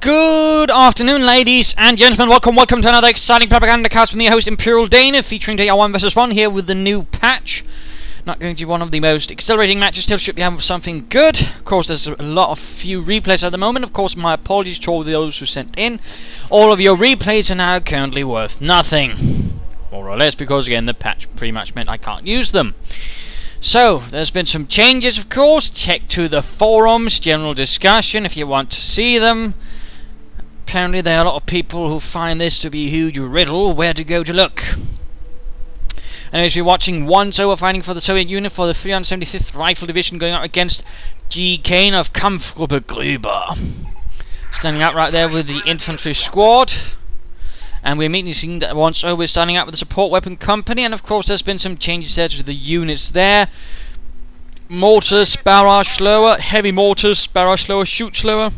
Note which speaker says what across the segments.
Speaker 1: Good afternoon, ladies and gentlemen. Welcome to another exciting Propagandacast with me, host Imperial Dana, featuring today our 1 vs 1 here with the new patch. Not going to be one of the most accelerating matches, still should be having something good. Of course, there's a lot of few replays at the moment. Of course, my apologies to all those who sent in. All of your replays are now currently worth nothing. More or less, because again, the patch pretty much meant I can't use them. So, there's been some changes, of course. Check to the forums, general discussion if you want to see them. Apparently there are a lot of people who find this to be a huge riddle where to go to look. And as you're watching once-over fighting for the Soviet Union for the 375th Rifle Division going up against GKane of Kampfgruppe Gruber. Standing out right there with the infantry squad. And we're immediately seeing that once-over is starting out with the support weapon company. And of course there's been some changes there to the units there. Mortars, barrage slower, heavy mortars, barrage slower, shoot slower.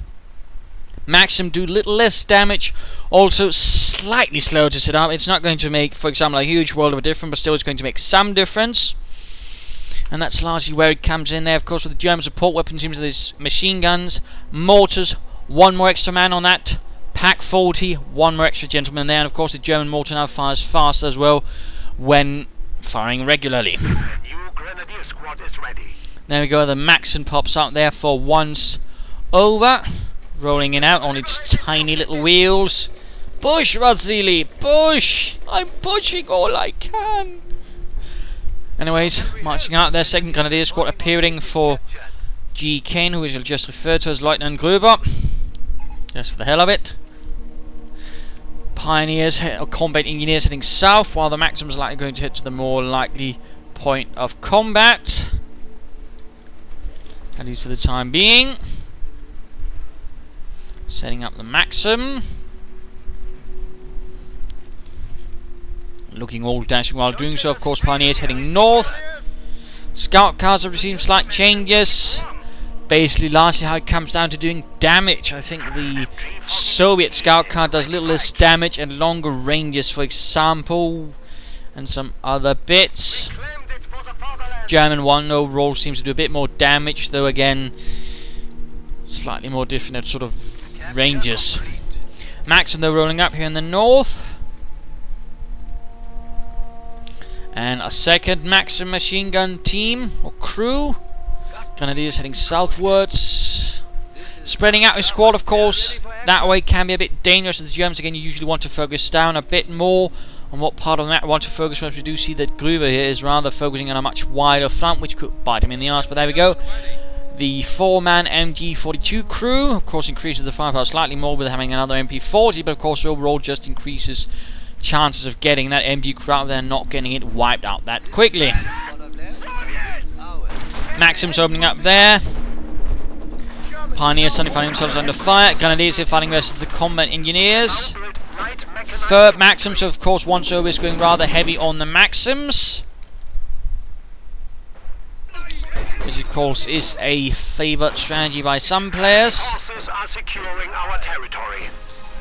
Speaker 1: Maxim do little less damage, also slightly slower to set up. It's not going to make, for example, a huge world of a difference, but still it's going to make some difference. And that's largely where it comes in there. Of course, with the German support weapon teams, there's machine guns, mortars, one more extra man on that, Pack 40, one more extra gentleman there, and of course the German mortar now fires fast as well when firing regularly.
Speaker 2: The new Grenadier squad is ready.
Speaker 1: There we go, the Maxim pops out there for once over. Rolling in out on its tiny little wheels. Push, Razili, push! I'm pushing all I can. Anyways, marching out there, second Grenadier squad appearing for GKane, who is just referred to as Lieutenant Gruber. Just for the hell of it. Pioneers, or combat engineers heading south, while the Maxims are likely going to head to the more likely point of combat. At least for the time being. Setting up the Maxim. Looking all dashing while doing so. Of course, Pioneers heading north. Scout cars have received slight changes. Basically, largely how it comes down to doing damage. I think the Soviet scout car does little less damage and longer ranges, for example, and some other bits. German one overall seems to do a bit more damage, though again, slightly more different at sort of ranges. Maxim though rolling up here in the north. And a second Maxim machine gun team or crew. Grenadiers heading southwards. Spreading out his squad, of course. That way can be a bit dangerous to the Germans. Again, you usually want to focus down a bit more on what part of that we want to focus on. We do see that Gruber here is rather focusing on a much wider front, which could bite him in the arse, but there we go. The 4-man MG42 crew, of course, increases the firepower slightly more with having another MP40, but of course overall just increases chances of getting that MG crew out there and not getting it wiped out that quickly. Maxim's opening up there. Pioneers suddenly finding themselves under fire. Grenadiers here fighting versus the combat engineers. Third Maxim, so of course once over is going rather heavy on the Maxims. Which of course is a favoured strategy by some players.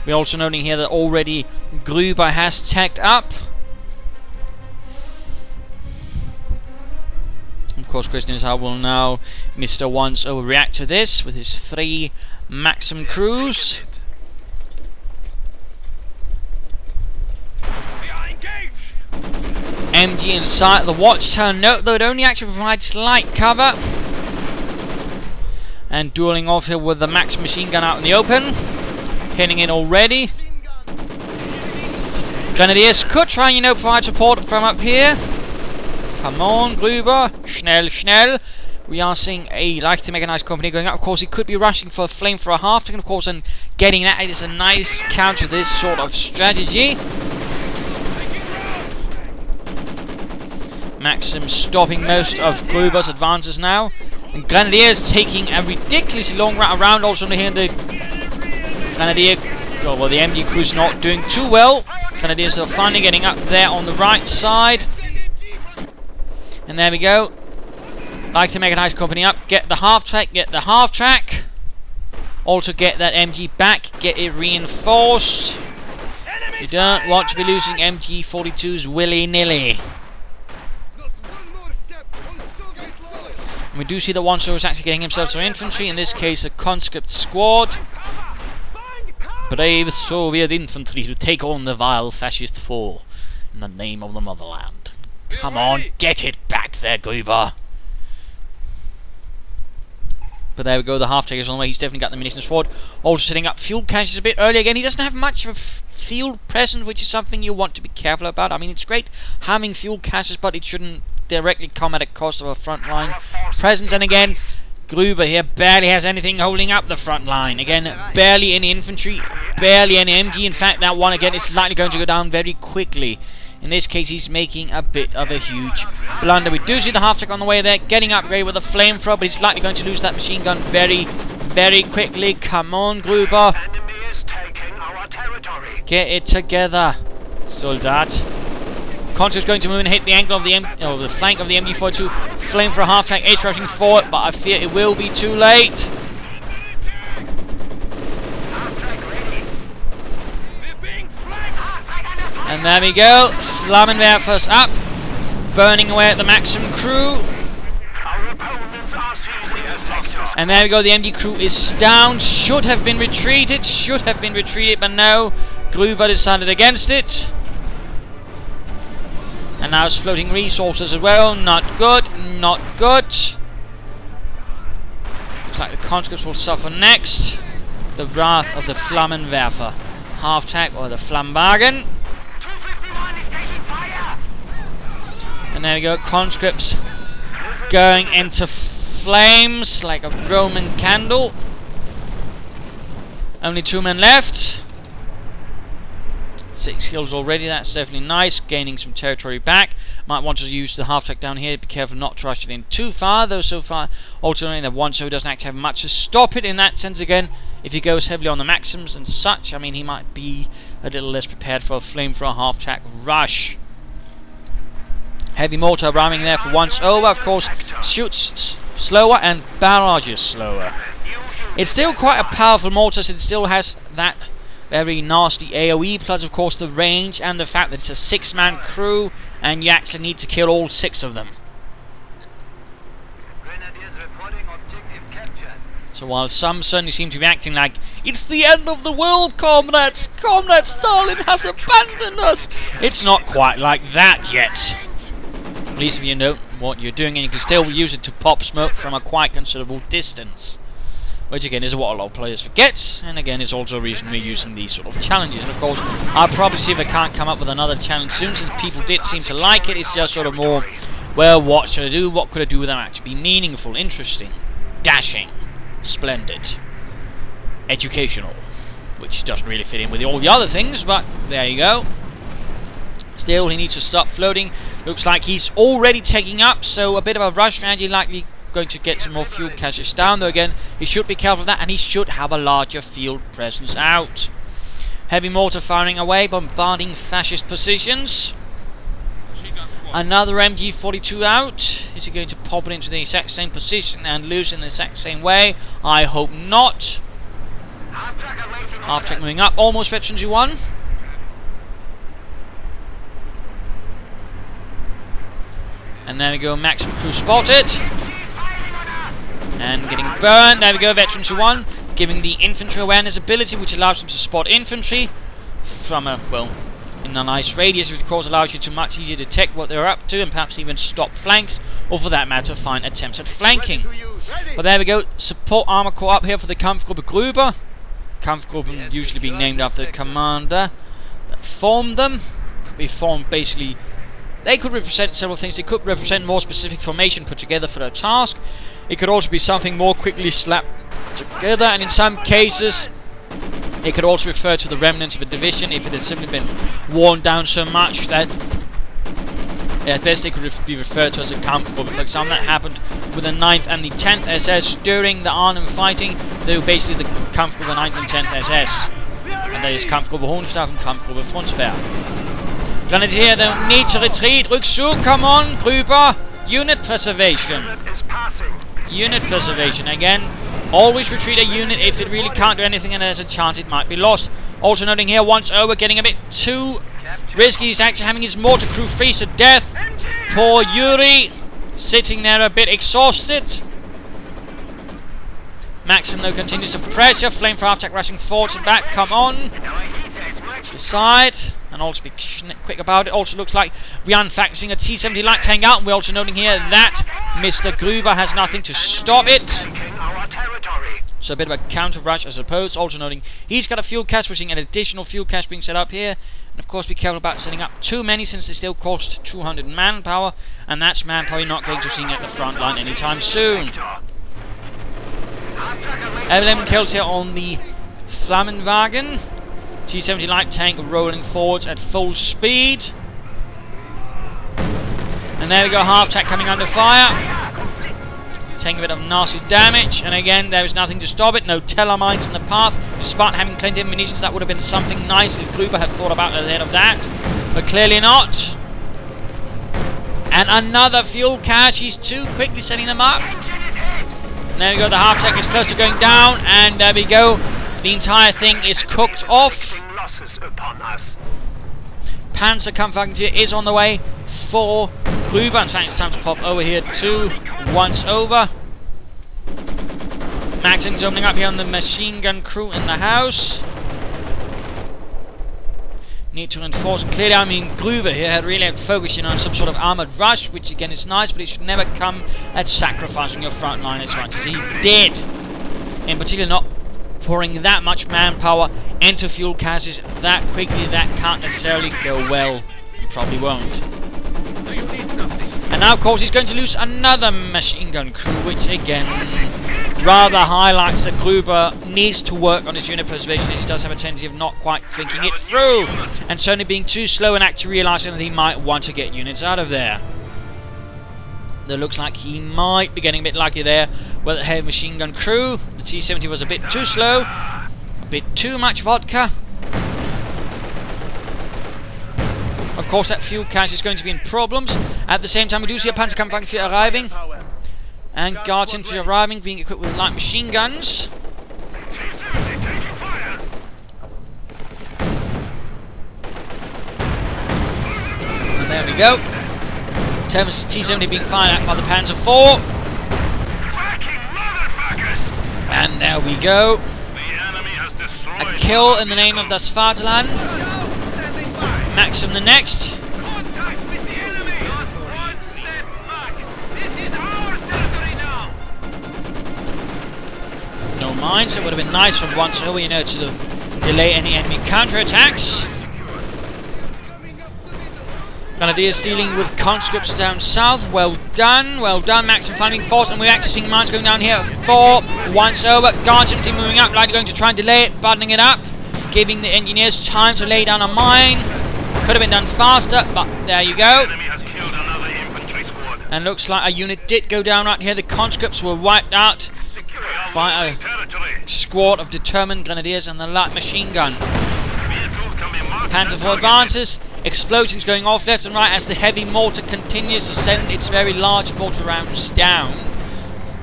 Speaker 1: We're also noting here that already Gruber has tagged up. Of course, question is how will now Mr. Once Over react to this with his 3 Maxim crews. MG inside the watchtower. Note though it only actually provides slight cover. And dueling off here with the Max machine gun out in the open. Hitting it already. Grenadiers could try, provide support from up here. Come on, Gruber. Schnell, schnell. We are seeing a light mechanized company going up. Of course, he could be rushing for a flame for a half. And of course, and getting that is a nice counter to this sort of strategy. Maxim stopping most of Gruber's advances now. And Grenadiers taking a ridiculously long route around. Also here the Grenadier, well, the MG crew's not doing too well. Grenadiers are finally getting up there on the right side. And there we go. Like to make a nice company up. Get the half track, get the half track. Also get that MG back, get it reinforced. You don't want to be losing MG42s willy-nilly. And we do see that one is actually getting himself some infantry, in this case a conscript squad. brave Soviet infantry to take on the vile fascist foe in the name of the motherland. Come on, get it back there, Gruber. But there we go, the half-track is on the way. He's definitely got the munitions forward. Also setting up fuel caches a bit early again. He doesn't have much of a field presence, which is something you want to be careful about. I mean, it's great having fuel caches, but it shouldn't directly come at a cost of a frontline presence. And again, Gruber here barely has anything holding up the front line. Again, barely any infantry, barely any MG. In fact, that one again is likely going to go down very quickly. In this case, he's making a bit of a huge blunder. We do see the half-track on the way there, getting upgraded with a flamethrower, but he's likely going to lose that machine gun very, very quickly. Come on, Gruber.
Speaker 2: Enemy is taking our territory.
Speaker 1: Get it together, Soldat. Concept's going to move and hit the angle of the flank of the MG42. Flamethrower half-track, H rushing forward, but I fear it will be too late. And there we go, Flammenwerfer's up, burning away at the Maxim crew. And there we go, the MG crew is down, should have been retreated, but no, Gruber decided against it. And now it's floating resources as well, not good, not good. Looks like the conscripts will suffer next. The wrath of the Flammenwerfer. Half-track or the Flamwagen. And there we go, conscripts going into flames like a Roman candle. Only 2 men left. 6 kills already, that's definitely nice. Gaining some territory back. Might want to use the half-track down here. Be careful not to rush it in too far, though so far also only have one, so he doesn't actually have much to stop it in that sense again. If he goes heavily on the Maxims and such, I mean, he might be a little less prepared for a flamethrower half-track rush. Heavy mortar ramming there for once over, of course, shoots slower and barrages slower. It's still quite a powerful mortar, so it still has that very nasty AoE, plus of course the range and the fact that it's a 6-man crew and you actually need to kill all 6 of them. So while some certainly seem to be acting like it's the end of the world, comrades, Comrade Stalin has abandoned us, it's not quite like that yet. At least if you know what you're doing, and you can still use it to pop smoke from a quite considerable distance. Which again is what a lot of players forget, and again is also a reason we're using these sort of challenges. And of course, I'll probably see if I can't come up with another challenge soon, since people did seem to like it. It's just sort of more, well, what should I do? What could I do with them actually be meaningful, interesting, dashing, splendid, educational, which doesn't really fit in with all the other things, but there you go. Still, he needs to stop floating. Looks like he's already taking up, so a bit of a rush strategy, likely going to get some more fuel caches down, though again, he should be careful of that, and he should have a larger field presence out. Heavy mortar firing away, bombarding fascist positions. Another MG42 out. Is he going to pop it into the exact same position and lose in the exact same way? I hope not. Half-track moving up, almost veterans you won. And there we go, Maxim crew spotted. And getting burned. There we go, veterans who won. Giving the infantry awareness ability, which allows them to spot infantry from a, well, in a nice radius, which of course allows you to much easier detect what they're up to and perhaps even stop flanks, or for that matter, find attempts at flanking. But there we go, support armor corps up here for the Kampfgruppe Gruber. Kampfgruppen usually being named after the commander that formed them. Could be formed basically. They could represent several things. They could represent more specific formation put together for a task. It could also be something more quickly slapped together, and in some cases it could also refer to the remnants of a division if it had simply been worn down so much that at best it could be referred to as a Kampfgruppe. For example, that happened with the 9th and the 10th SS during the Arnhem fighting. They were basically the Kampfgruppe 9th and 10th SS, and that is Kampfgruppe Hohenstauf and Kampfgruppe Fronsberg. Grenadier don't need to retreat. Rückzug, come on, Gruber. Unit preservation. Unit preservation again. Always retreat a unit if it really can't do anything and there's a chance it might be lost. Also noting here, once over, getting a bit too risky. He's actually having his mortar crew freeze to death. Poor Yuri, sitting there a bit exhausted. Maxim, though, continues to pressure. Flame for half-tack rushing forwards and back. Come on. Decide. And also be quick about it. Also looks like we are in fact seeing a T-70 light tank out. And we're also noting here that Mr. Gruber has nothing to stop it. So a bit of a counter rush, I suppose. Also noting he's got a fuel cache. We're seeing an additional fuel cache being set up here. And of course be careful about setting up too many, since they still cost 200 manpower. And that's manpower you're not going to see at the front line anytime soon. 11 kills here on the Flammenwagen. T-70 light tank rolling forwards at full speed. And there we go, half-tack coming under fire. Taking a bit of nasty damage. And again, there is nothing to stop it. No teller mines in the path. Despite having plenty of munitions, that would have been something nice if Gruber had thought about ahead of that. But clearly not. And another fuel cache. He's too quickly setting them up. And there we go, the half-tack is close to going down. And there we go. The entire thing is cooked off. Panzer Kampfgruppe is on the way for Gruber. In fact, it's time to pop over here too. Once over. Maxim's opening up here on the machine gun crew in the house. Need to enforce. And clearly, I mean, Gruber here had really focusing on some sort of armored rush, which again is nice, but it should never come at sacrificing your front line as much as he did. In particular, not pouring that much manpower into fuel caches that quickly. That can't necessarily go well. You probably won't. And now, of course, he's going to lose another machine gun crew, which again rather highlights that Gruber needs to work on his unit preservation, as he does have a tendency of not quite thinking it through, and certainly being too slow and actually realizing that he might want to get units out of there. It looks like he might be getting a bit lucky there with the heavy machine gun crew. The T-70 was a bit too slow, a bit too much vodka. Of course, that fuel cache is going to be in problems. At the same time, we do see a Panzer Kampfgruppe arriving, and Guards Infantry arriving, being equipped with light machine guns. And there we go. T-70 being fired at by the Panzer IV. And there we go. A kill in the name of das Vaterland. Maxim the next. No mines, it would have been nice from once over, you know, to delay any enemy counterattacks. Grenadiers dealing with conscripts down south. Well done, Maxim finding force, and we're actually seeing mines going down here for once over. Guards Infantry moving up, like going to try and delay it, buttoning it up, giving the engineers time to lay down a mine. Could have been done faster, but there you go. And looks like a unit did go down right here. The conscripts were wiped out by a squad of determined grenadiers and the light machine gun. Panzer IV advances. Explosions going off left and right as the heavy mortar continues to send its very large mortar rounds down.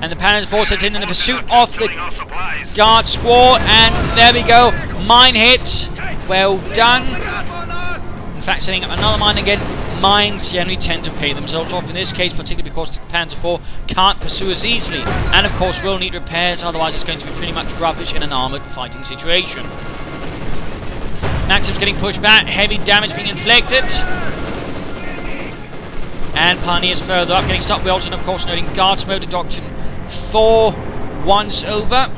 Speaker 1: And the Panzer IV sets in the pursuit of the guard squad. And there we go. Mine hit. Well done. In fact, setting up another mine again. Mines generally tend to pay themselves off. In this case, particularly because the Panzer IV can't pursue as easily. And of course will need repairs. Otherwise it's going to be pretty much rubbish in an armoured fighting situation. Maxim's getting pushed back, heavy damage being inflicted. And Pioneers further up, getting stopped. We're also, of course, noting Guards mode adoption for once over.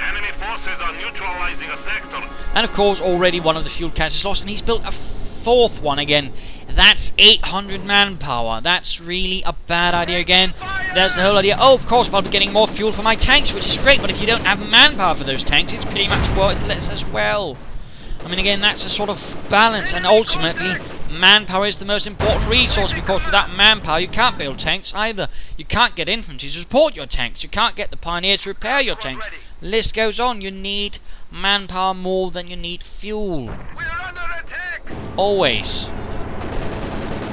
Speaker 2: Enemy forces are neutralizing a sector.
Speaker 1: And of course, already one of the fuel caches lost, and he's built a fourth one again. That's 800 manpower. That's really a bad idea again. There's the whole idea. Oh, of course, I'll be getting more fuel for my tanks, which is great, but if you don't have manpower for those tanks, it's pretty much worthless as well. I mean, again, that's a sort of balance, and ultimately, manpower is the most important resource, because without manpower, you can't build tanks either. You can't get infantry to support your tanks. You can't get the Pioneers to repair your tanks. List goes on. You need manpower more than you need fuel.
Speaker 2: We're under attack.
Speaker 1: Always.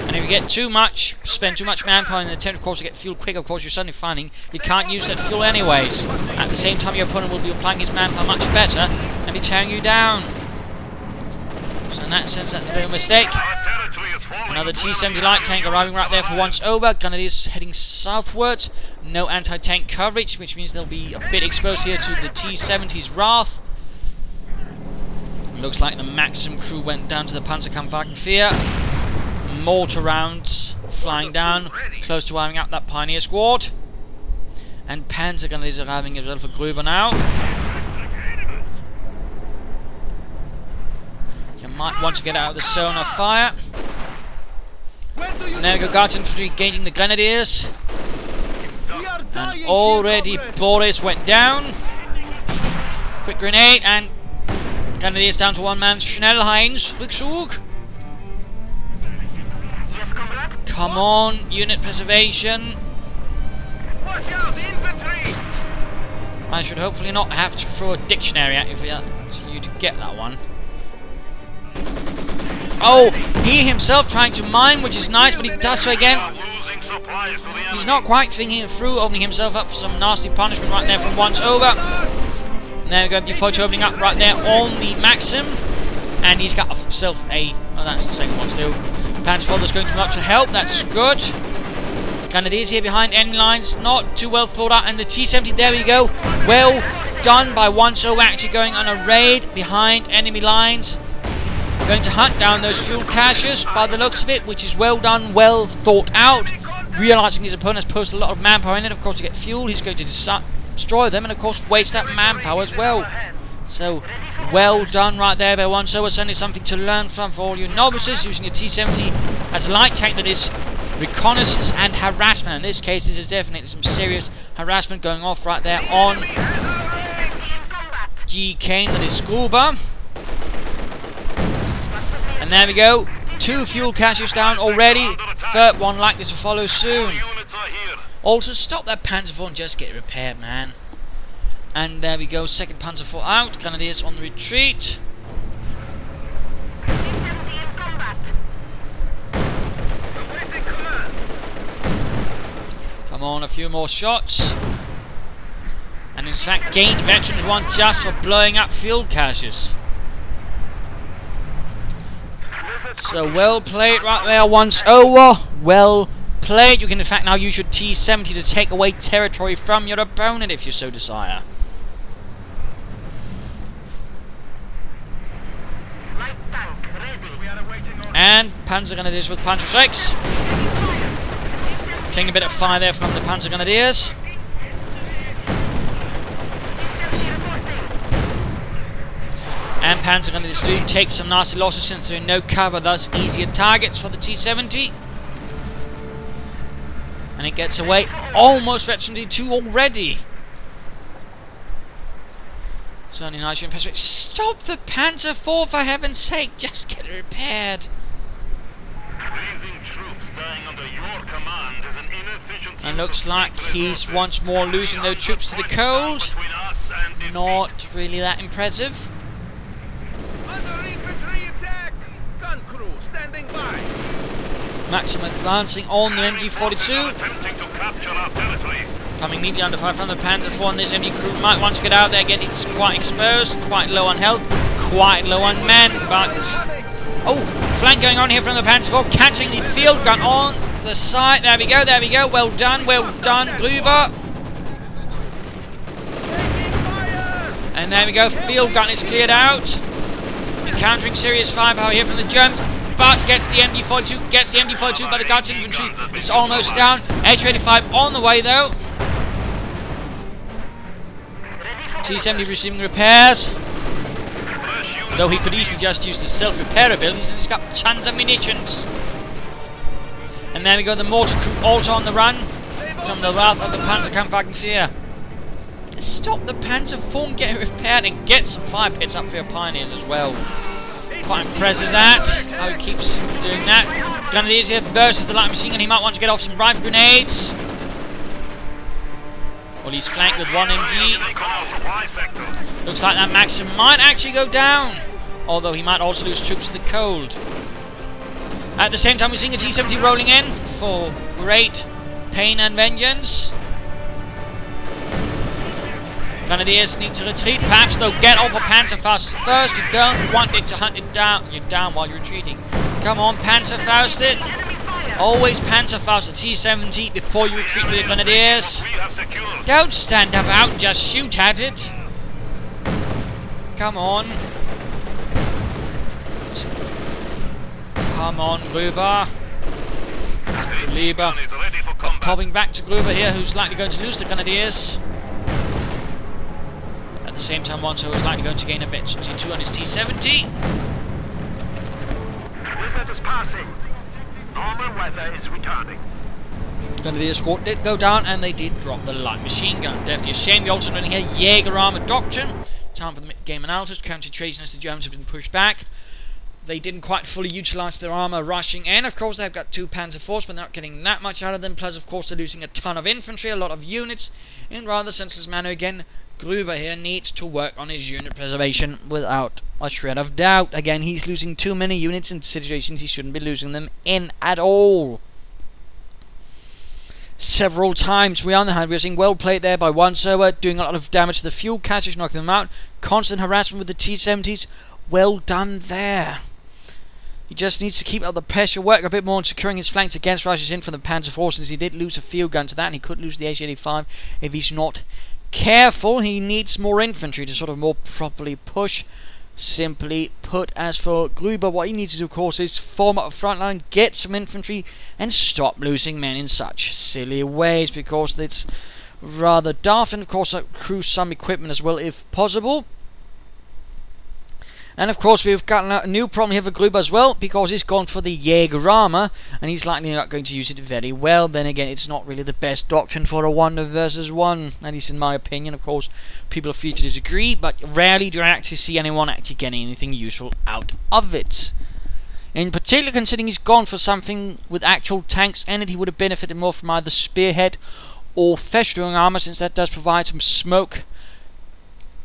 Speaker 1: And if you get too much, spend too much manpower in the attempt, of course, to get fuel quick, of course, you're suddenly finding you can't use that fuel anyways. At the same time, your opponent will be applying his manpower much better and be tearing you down. So in that sense, that's a bit of a mistake.
Speaker 2: Our territory is
Speaker 1: Another T-70 light tank arriving right there for once over. Grenadiers heading southwards. No anti-tank coverage, which means they'll be a bit exposed here to the T-70's wrath. Looks like the Maxim crew went down to the Panzerkampfwagen IV. Mortar rounds flying down, close to wiping out that Pioneer squad. And Panzer Grenadiers arriving as well for Gruber now. You might want to get out of the zone of fire. And there we go, Guards Infantry engaging the Grenadiers. And already Boris went down. Quick grenade and Grenadiers down to one man. Schnellheinz, Rückzug. Come on, unit preservation.
Speaker 2: Watch out, infantry!
Speaker 1: I should hopefully not have to throw a dictionary at you for you to get that one. Oh, he himself trying to mine, which is nice, but he does so again. He's not quite thinking it through, opening himself up for some nasty punishment right there from once over. And there we go, MG42 opening up right there on the Maxim. And he's got himself a... oh, that's the second one still. Panzer IV going to come up to help, that's good. Grenadiers here behind enemy lines, not too well thought out. And the T-70, there we go. Well done by once over, actually going on a raid behind enemy lines. Going to hunt down those fuel caches by the looks of it, which is well done, well thought out. Realising his opponent has posted a lot of manpower in it, of course, to get fuel, he's going to destroy them and, of course, waste that manpower as well. So, well done right there by once over. Certainly something to learn from for all you novices using a T-70 as a light tank that is reconnaissance and harassment. In this case, this is definitely some serious harassment going off right there on GKane, that is Gruber. And there we go, 2 fuel caches down already, third one likely to follow soon. Also, stop that Panzer IV and just get it repaired, man. And there we go, second Panzer IV out, Grenadiers on the retreat. Come on, a few more shots. And in fact, gained veterans one just for blowing up fuel caches. So well played right there once over. Well played. You can in fact now use your T-70 to take away territory from your opponent if you so desire. And Panzer Grenadiers with Panzer VI. Taking a bit of fire there from the Panzer Grenadiers. And Panzer Grenadiers do take some nasty losses since they're in no cover, thus easier targets for the T-70. And it gets away almost Veteran D2 already. Certainly nice and impressive. Stop the Panzer IV, for heaven's sake, just get it repaired. And looks like he's once more losing those troops to the cold. Not really that impressive. Maxim advancing on the MG42. Coming neatly under fire from the Panzer IV, and this enemy crew might want to get out there again. It's quite exposed, quite low on health, quite low on men, but... oh, flank going on here from the Panzer IV, catching the field gun on the side. There we go, well done, Gruber. And there we go, field gun is cleared out. Encountering serious firepower here from the Germans, but gets the MG42, by the Guards Infantry. It's almost down. H-85 on the way though. T-70 receiving repairs. Though he could easily just use the self-repair abilities, and he's got tons of munitions. And there we go, the mortar crew also on the run from the wrath of the Panzerkampfwagen IV. Stop the Panzer IV and get it repaired, and get some fire pits up for your pioneers as well. Quite impressive that, how he keeps doing that. Grenadiers here versus the light machine gun. He might want to get off some rifle grenades. Well, he's flanked with one MG. Looks like that Maxim might actually go down, although he might also lose troops to the cold. At the same time, we're seeing a T-70 rolling in for great pain and vengeance. Grenadiers need to retreat. Perhaps they'll get off a Panzer fast first. You don't want it to hunt it down. You're down while you're retreating. Come on, Panzerfaust it. Always Panzerfaust the T-70 before you retreat with the Grenadiers. Don't stand about, just shoot at it. Come on. Come on, Gruber. Lieber. Popping back to Gruber here, who's likely going to lose the Grenadiers. At the same time, Wanso is likely going to gain a bit. T2 on his T-70.
Speaker 2: Blizzard is passing. Normal weather is returning.
Speaker 1: Grenadier squad did go down, and they did drop the light machine gun. Definitely a shame. The also running here, Jaeger armor doctrine. Time for the mid-game analysis. Counter-tracing as the Germans have been pushed back. They didn't quite fully utilise their armour rushing in. Of course, they've got 2 Panzer IVs, but they're not getting that much out of them. Plus, of course, they're losing a ton of infantry, a lot of units, in rather senseless manner. Again, Gruber here needs to work on his unit preservation without a shred of doubt. Again, he's losing too many units in situations he shouldn't be losing them in at all. Several times we on the hand, we're seeing well played there by Wanso, doing a lot of damage to the fuel caches, knocking them out. Constant harassment with the T-70s. Well done there. He just needs to keep up the pressure, work a bit more on securing his flanks against rushes in from the Panzer IV, since he did lose a field gun to that, and he could lose the H-85 if he's not careful. He needs more infantry to sort of more properly push. Simply put, as for Gruber, what he needs to do, of course, is form up a front line, get some infantry, and stop losing men in such silly ways, because it's rather daft, and of course accrue some equipment as well if possible. And of course we've got a new problem here for Gruber as well, because he's gone for the Jaeger armor, and he's likely not going to use it very well. Then again, it's not really the best doctrine for a 1 versus 1, at least in my opinion. Of course, people are free to disagree, but rarely do I actually see anyone actually getting anything useful out of it. In particular, considering he's gone for something with actual tanks in it, he would have benefited more from either Spearhead or Festering armor, since that does provide some smoke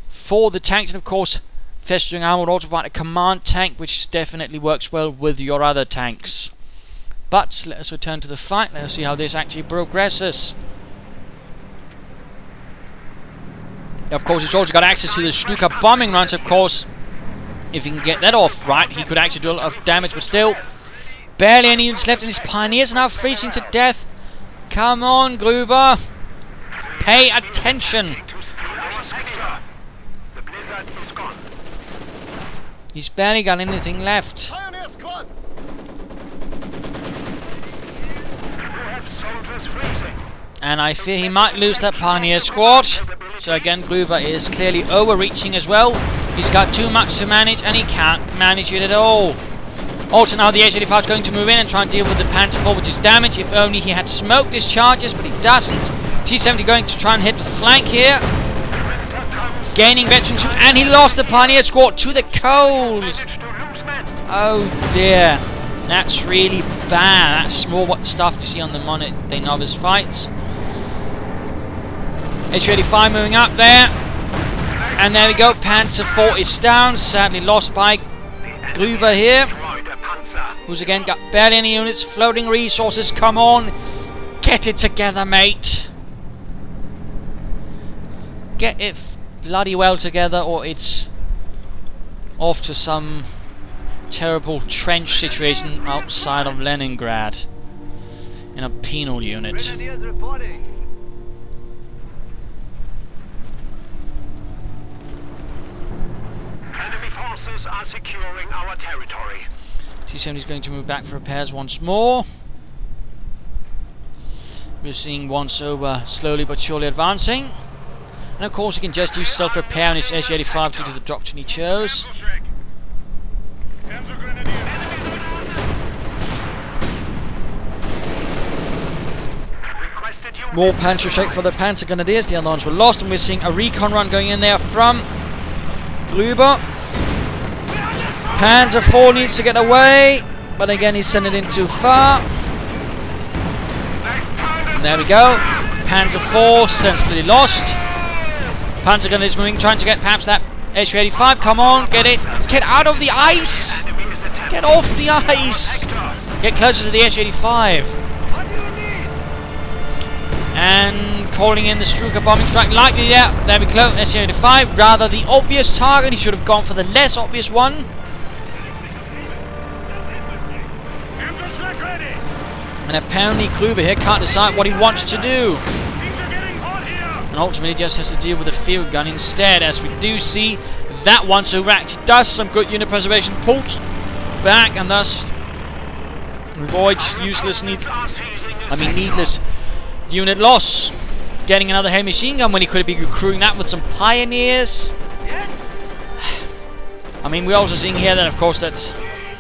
Speaker 1: for the tanks, and of course Festering armor would also provide a command tank, which definitely works well with your other tanks. But let us return to the fight. Let us see how this actually progresses. Of course, he's also got access to the Stuka bombing runs. Of course, if he can get that off right, he could actually do a lot of damage. But still, barely any units left, and his Pioneers are now freezing to death. Come on, Gruber. Pay attention. He's barely got anything left. And I fear he might lose that Pioneer squad. So again, Gruber is clearly overreaching as well. He's got too much to manage, and he can't manage it at all. Also now the H-85 is going to move in and try and deal with the Panzer IV, which is damaged. If only he had smoke discharges, but he doesn't. T-70 going to try and hit the flank here. Gaining veteran 2, and he lost the Pioneer squad to the cold. Oh dear. That's really bad. That's more what stuff you see on the Monarch Day novice fights. H-85 moving up there. And there we go. Panzer IV is down. Sadly lost by Gruber here, who's again got barely any units. Floating resources. Come on. Get it together, mate. Get it bloody well together, or it's off to some terrible trench situation outside of Leningrad in a penal unit. Enemy forces are securing our territory. T-70 is going to move back for repairs once more. We're seeing Wanso slowly but surely advancing. And of course he can just use self-repair on his H-85 due to the doctrine he chose. More Panzerschreck for the Panzer Grenadiers. The other ones were lost, and we're seeing a recon run going in there from Gruber. Panzer IV needs to get away, but again he's sending it in too far. And there we go. Panzer IV sensibly lost. Panzer gun is moving, trying to get perhaps that H-85. Come on, get it. Get out of the ice. Get off the ice. Get closer to the H-85. And calling in the Stuka bombing strike. Likely, yeah, there we go. H-85, rather the obvious target. He should have gone for the less obvious one. And apparently Gruber here can't decide what he wants to do.
Speaker 2: Things are getting hot here.
Speaker 1: And ultimately just has to deal with a field gun instead, as we do see that once over actually does some good unit preservation, pulls back and thus avoids needless unit loss. Getting another heavy machine gun when he could have been recruiting that with some pioneers.
Speaker 2: Yes.
Speaker 1: I mean, we're also seeing here that of course that's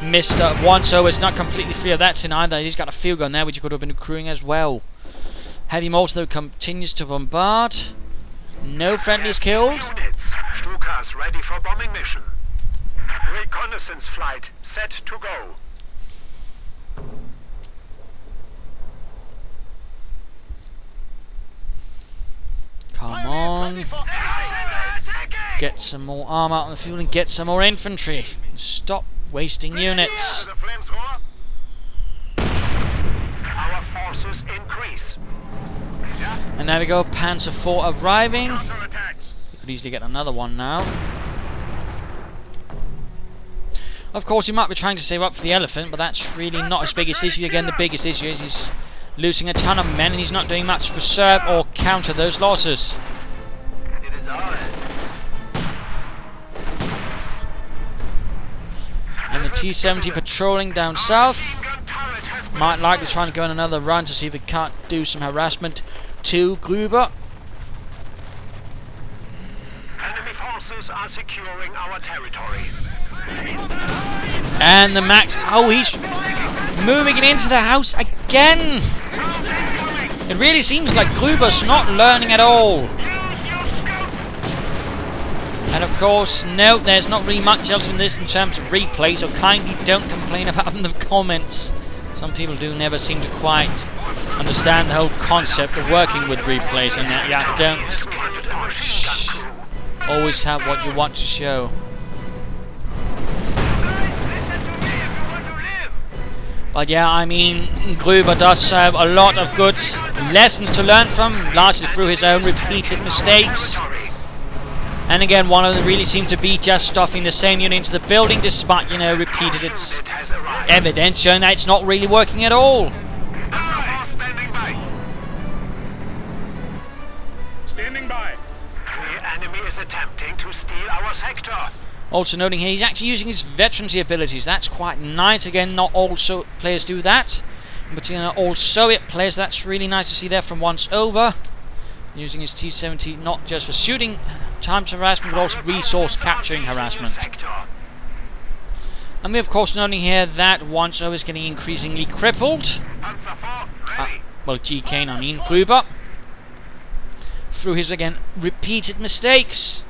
Speaker 1: missed one, so it's not completely free of that sin either. He's got a field gun there which he could have been recruiting as well. Heavy mortar though continues to bombard. No friendlies killed.
Speaker 2: Units. Stukas ready for bombing mission. Reconnaissance flight set to go.
Speaker 1: Come on. Get some more armor out on the field and get some more infantry. Stop wasting units.
Speaker 2: Our forces increase.
Speaker 1: And there we go, Panzer IV arriving. You could easily get another one now. Of course, you might be trying to save up for the elephant, but that's really not his biggest issue. Again, the biggest issue is he's losing a ton of men, and he's not doing much to preserve or counter those losses.
Speaker 2: It is ours.
Speaker 1: And the T-70 patrolling down south. Might likely trying to go on another run to see if it can't do some harassment to Gruber.
Speaker 2: Enemy forces are securing our territory.
Speaker 1: And the Max, oh, he's moving it into the house again. It really seems like Gruber's not learning at all. And of course, no, there's not really much else in this in terms of replay, so kindly don't complain about it in the comments. Some people do never seem to quite understand the whole concept of working with replays, and that, yeah, don't always have what you want to show. But yeah, I mean, Gruber does have a lot of good lessons to learn from, largely through his own repeated mistakes. And again, one of them really seemed to be just stuffing the same unit into the building, despite, you know, repeated its evidence showing that it's not really working at all.
Speaker 2: Standing by. The enemy is attempting to steal our sector.
Speaker 1: Also noting here, he's actually using his veterancy abilities. That's quite nice. Again, not all players do that. But you know, all Soviet players, that's really nice to see there from once over. Using his T-70 not just for shooting times harassment, but also resource capturing harassment. And we of course noting here that once over is getting increasingly crippled. Well, GKane, I mean, Gruber. Through his, again, repeated mistakes.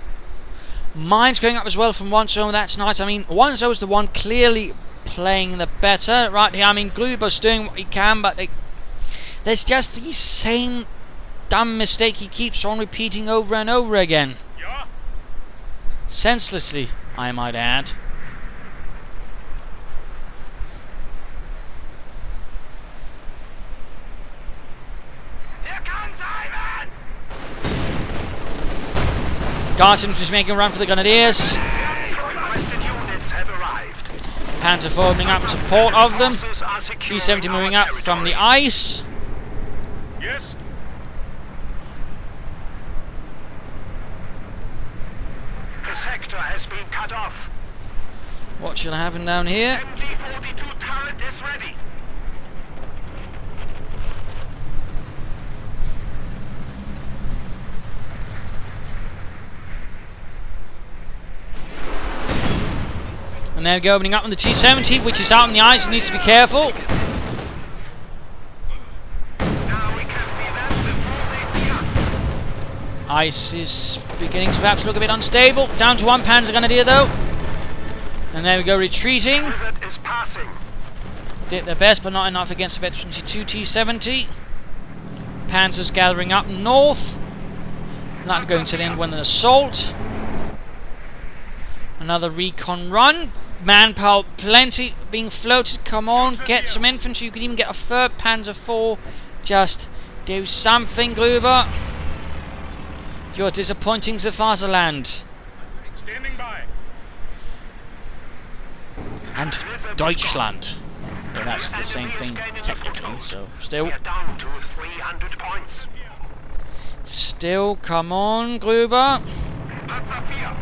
Speaker 1: Mines going up as well from once over, that's nice. I mean, once over is the one clearly playing the better right here. I mean, Gruber's doing what he can, but there's just the same dumb mistake he keeps on repeating over and over again.
Speaker 2: Yeah.
Speaker 1: Senselessly, I might add.
Speaker 2: Here comes Ivan!
Speaker 1: Garton is making a run for the Grenadiers.
Speaker 2: Requested units have arrived.
Speaker 1: Panzer IV moving up in support of them. T-70 moving up from the ice.
Speaker 2: Yes. The sector has been cut off.
Speaker 1: What shall happen down here?
Speaker 2: MG-42 turret is ready.
Speaker 1: And there we go, opening up on the T-70, which is out on the ice and needs to be careful.
Speaker 2: Now we can see them before they see us.
Speaker 1: Ice is beginning to perhaps look a bit unstable. Down to one Panzer Grenadier though. And there we go, retreating.
Speaker 2: Blizzard is passing.
Speaker 1: Did their best, but not enough against the Bet-22 T-70. Panzers gathering up north. Not going to the end when an assault. Another recon run. Manpower plenty being floated. Come on, get some infantry. You can even get a third Panzer IV. Just do something, Gruber. You're disappointing the fatherland.
Speaker 2: Standing by.
Speaker 1: And Deutschland. Yeah, that's the same thing technically, so still.
Speaker 2: We are down to 300 points.
Speaker 1: Still, come on, Gruber.
Speaker 2: Panzer IV.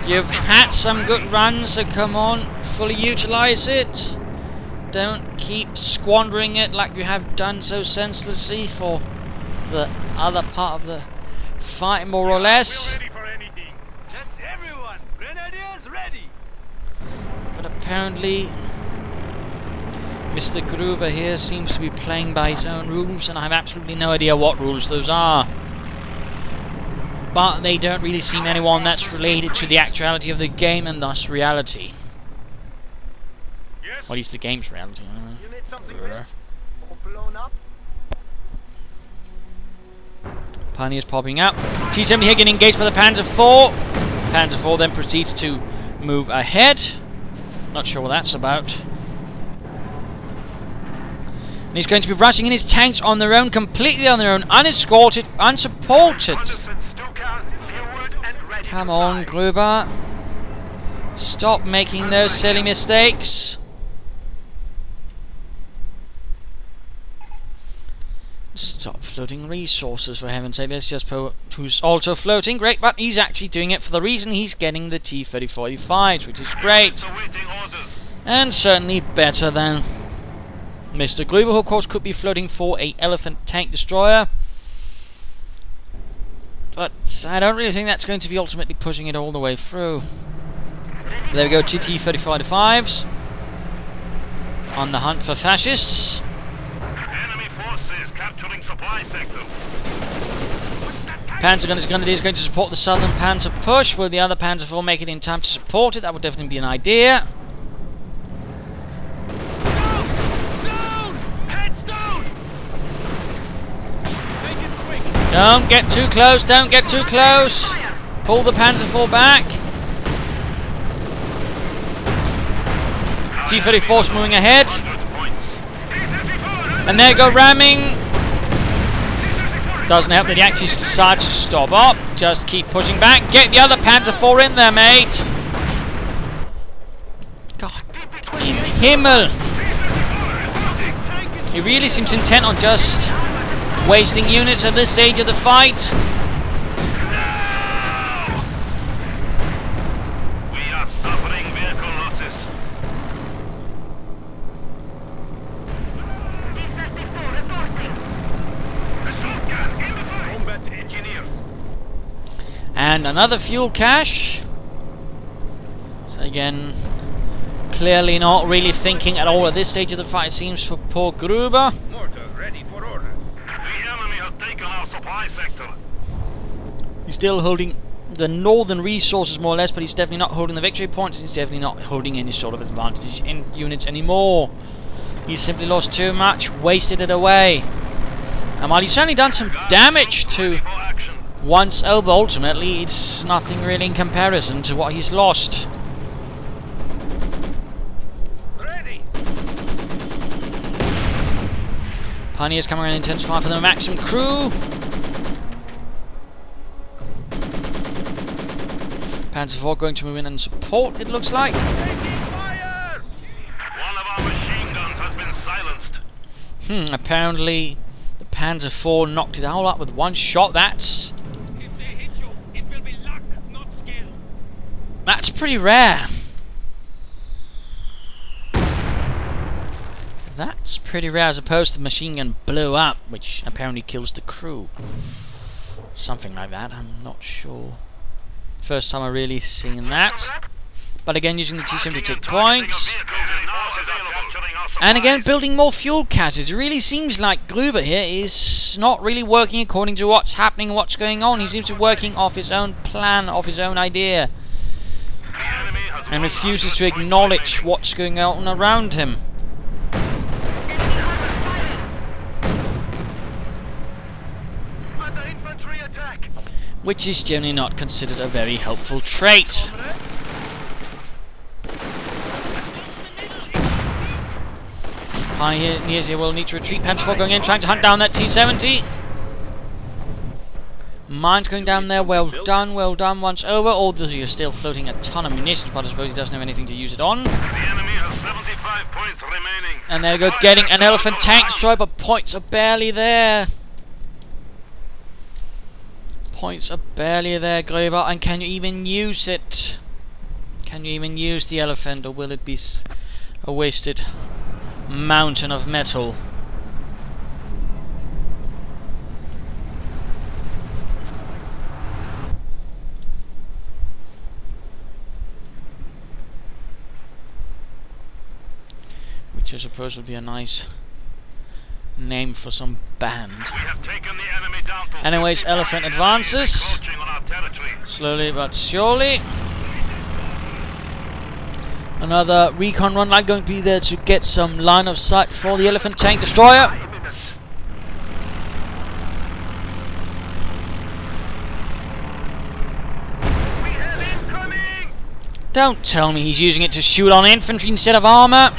Speaker 1: You've had some good runs, so come on, fully utilize it. Don't keep squandering it like you have done so senselessly for the other part of the fight, more or less.
Speaker 3: Ready for anything. That's everyone. Grenadiers ready.
Speaker 1: But apparently, Mr. Gruber here seems to be playing by his own rules, and I have absolutely no idea what rules those are. But they don't really seem anyone that's related to the actuality of the game and thus reality.
Speaker 3: Yes.
Speaker 1: Or at least the game's reality.
Speaker 2: You need something built or blown up?
Speaker 1: Pioneers popping up. T-70 here getting engaged by the Panzer IV. Panzer IV then proceeds to move ahead. Not sure what that's about. And he's going to be rushing in his tanks on their own, completely on their own, unescorted, unsupported. Come on, Gruber. Stop making those silly mistakes. Stop floating resources, for heaven's sake. Let's just put who's also floating. Great, but he's actually doing it for the reason he's getting the T-3045s, which is great. And certainly better than Mr. Gruber, who of course could be floating for a Elephant tank destroyer. But I don't really think that's going to be ultimately pushing it all the way through. There we go, two T-3045s on the hunt for fascists.
Speaker 3: Enemy forces capturing supply sector.
Speaker 1: Panzer Grenadier is going to support the southern Panzer push. Will the other Panzer IV make it in time to support it? That would definitely be an idea.
Speaker 3: Down! Heads down! Make it quick.
Speaker 1: Don't get too close, don't get too close. Pull the Panzer IV back. T-34's moving ahead. And there go ramming. Doesn't help that he actually decides to stop up. Just keep pushing back. Get the other Panzer IV in there, mate. God in Himmel. He really seems intent on just wasting units at this stage of the fight.
Speaker 3: We are suffering vehicle losses. Combat engineers.
Speaker 1: And another fuel cache. So again, clearly not really thinking at all at this stage of the fight, it seems, for poor Gruber.
Speaker 3: Mortar ready for orders. The enemy has taken our supply sector.
Speaker 1: He's still holding the northern resources more or less, but he's definitely not holding the victory points. He's definitely not holding any sort of advantage in units anymore. He's simply lost too much, wasted it away. And while he's certainly done some damage to once over, ultimately it's nothing really in comparison to what he's lost.
Speaker 3: Ready.
Speaker 1: Pioneers coming around intensifying for the maximum crew. Panzer IV going to move in and support, it looks like.
Speaker 3: Fire! One of our machine guns has been silenced.
Speaker 1: Apparently the Panzer IV knocked it all up with one shot. That's
Speaker 3: If they hit you, it will be luck, not skill.
Speaker 1: That's pretty rare. That's pretty rare, as opposed to the machine gun blew up, which apparently kills the crew. Something like that, I'm not sure. First time I really seen that. But again, using the T-70 to take points. And again, building more fuel caches. It really seems like Gruber here is not really working according to what's happening and what's going on. He seems to be working off his own plan, off his own idea. And refuses to acknowledge what's going on around him.
Speaker 2: Under infantry attack.
Speaker 1: Which is generally not considered a very helpful trait. Pioneers here will need to retreat. Panzer IV going in, trying to hunt down that T-70. Mines going down there, well done, well done. Once over, although you're still floating a ton of munitions, but I suppose he doesn't have anything to use it on.
Speaker 3: The enemy has 75 points remaining.
Speaker 1: And there we go, getting an elephant tank destroyed, but points are barely there. Points are barely there, Gruber, and can you even use it? Can you even use the elephant, or will it be a wasted mountain of metal? Which I suppose would be a nice name for some band.
Speaker 3: We have taken the enemy down to
Speaker 1: Anyways,
Speaker 3: 50
Speaker 1: elephant
Speaker 3: points.
Speaker 1: advances.
Speaker 3: Encroaching on our territory.
Speaker 1: Slowly but surely. Another recon run line going to be there to get some line of sight for the elephant tank destroyer.
Speaker 3: We have incoming!
Speaker 1: Don't tell me he's using it to shoot on infantry instead of armour.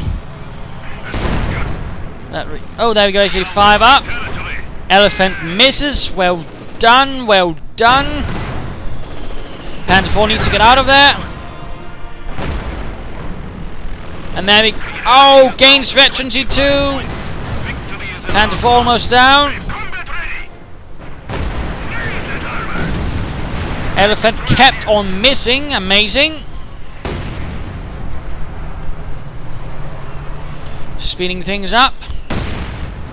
Speaker 1: Oh, there we go, actually 5 up.
Speaker 3: Territory.
Speaker 1: Elephant misses. Well done, well done. Panzer IV needs to get out of there. And there we... Oh, gains veterancy too.
Speaker 3: Victory is in
Speaker 1: Panzer IV almost down.
Speaker 3: combat ready.
Speaker 1: Elephant kept on missing. Amazing. Speeding things up.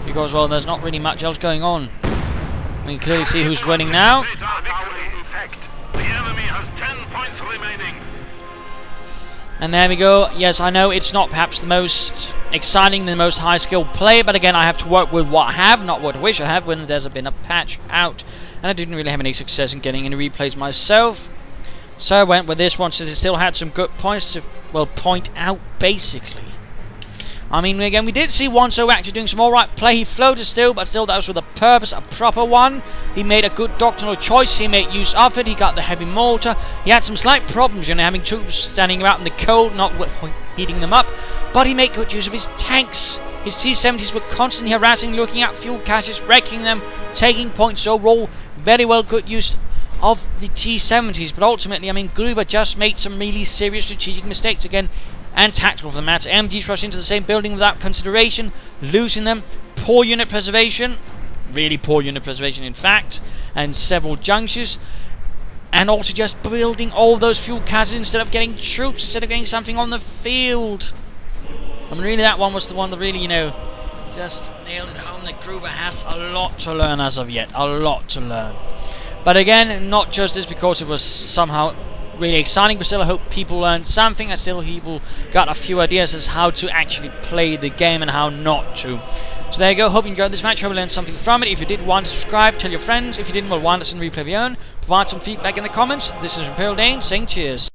Speaker 1: Because, well, there's not really much else going on. We can clearly see who's winning now.
Speaker 3: Great our victory effect. The enemy has 10 points remaining.
Speaker 1: And there we go. Yes, I know it's not perhaps the most exciting, the most high-skilled play, but again, I have to work with what I have, not what I wish I had when there's been a patch out. And I didn't really have any success in getting any replays myself. So I went with this one, since it still had some good points to, well, point out, basically. I mean, again, we did see Wanso actually doing some alright play. He floated still, but still that was with a purpose, a proper one. He made a good doctrinal choice. He made use of it. He got the heavy mortar. He had some slight problems, you know, having troops standing out in the cold, not heating them up. But he made good use of his tanks. His T-70s were constantly harassing, looking at fuel caches, wrecking them, taking points. So overall, very well good use of the T-70s. But ultimately, I mean, Gruber just made some really serious strategic mistakes again. And tactical for the matter. MGs rushed into the same building without consideration, losing them. Poor unit preservation, really poor unit preservation in fact, and several junctures. And also just building all those fuel caches instead of getting troops, instead of getting something on the field. I mean, really that one was the one that really, you know, just nailed it home that Gruber has a lot to learn as of yet. A lot to learn. But again, not just this because it was somehow really exciting, but still I hope people learned something, and still people got a few ideas as how to actually play the game and how not to. So there you go, hope you enjoyed this match, hope you learned something from it. If you did, want to subscribe, tell your friends. If you didn't, well, want us in replay of your own, provide some feedback in the comments. This is Imperial Dane saying cheers.